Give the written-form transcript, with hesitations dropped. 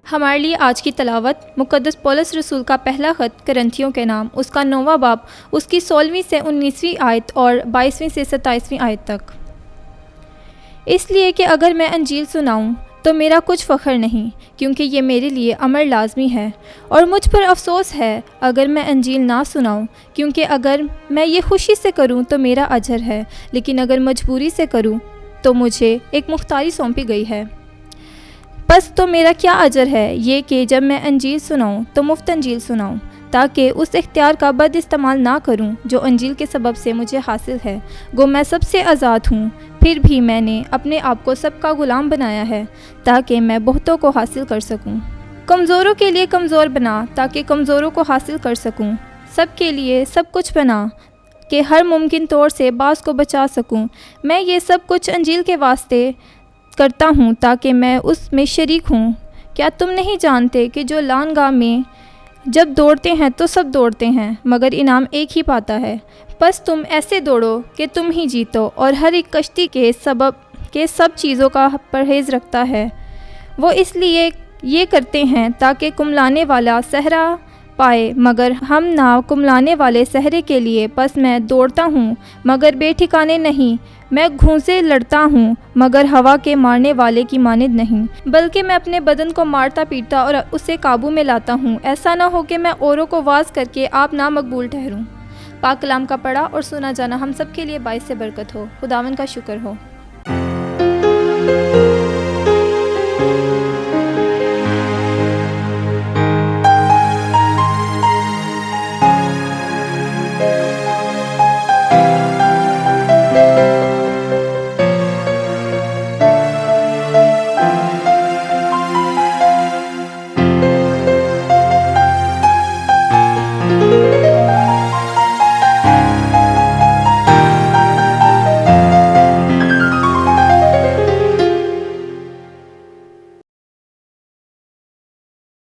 हमारे लिए आज की तलावत मुक़द्दस पौलुस रसूल का पहला ख़त करंथियों के नाम, उसका 9वां बाब, उसकी 16वीं से 19वीं आयत और 22वीं से 27वीं आयत तक। इसलिए कि अगर मैं अंजील सुनाऊं तो मेरा कुछ फ़ख्र नहीं, क्योंकि ये मेरे लिए अमर लाजमी है, और मुझ पर अफसोस है अगर मैं अंजील ना सुनाऊं, क्योंकि अगर मैं ये खुशी से करूं तो मेरा अजर है, लेकिन अगर मजबूरी से करूं तो मुझे एक मुख्तारी सौंपी गई है। बस तो मेरा क्या अजर है ये कि जब मैं अंजील सुनाऊं तो मुफ्त अंजील सुनाऊं, ताकि उस इख्तियार का बद इस्तेमाल ना करूं जो अंजील के सबब से मुझे हासिल है। गो मैं सबसे आज़ाद हूँ, फिर भी मैंने अपने आप को सबका ग़ुलाम बनाया है ताकि मैं बहुतों को हासिल कर सकूं। कमज़ोरों के लिए कमज़ोर बना ताकि कमज़ोरों को हासिल कर सकूं। सब के लिए सब कुछ बना कि हर मुमकिन तौर से बाज़ को बचा सकूं। मैं ये सब कुछ अंजील के वास्ते करता हूँ ताकि मैं उसमें शरीक हूँ। क्या तुम नहीं जानते कि जो लानगाह में जब दौड़ते हैं तो सब दौड़ते हैं, मगर इनाम एक ही पाता है। बस तुम ऐसे दौड़ो कि तुम ही जीतो, और हर एक कश्ती के सब चीज़ों का परहेज़ रखता है। वो इसलिए ये करते हैं ताकि कुमलाने वाला सहरा पाए, मगर हम ना कुमलाने वाले सहरे के लिए। बस मैं दौड़ता हूँ मगर बेठिकाने नहीं, मैं घूंसे लड़ता हूँ मगर हवा के मारने वाले की मानिद नहीं, बल्कि मैं अपने बदन को मारता पीटता और उसे काबू में लाता हूँ, ऐसा ना हो कि मैं औरों को वाज करके आप ना मकबूल ठहरूँ। पाक कलाम का पढ़ा और सुना जाना हम सब के लिए बाइस से बरकत हो। खुदावन का शुक्र हो।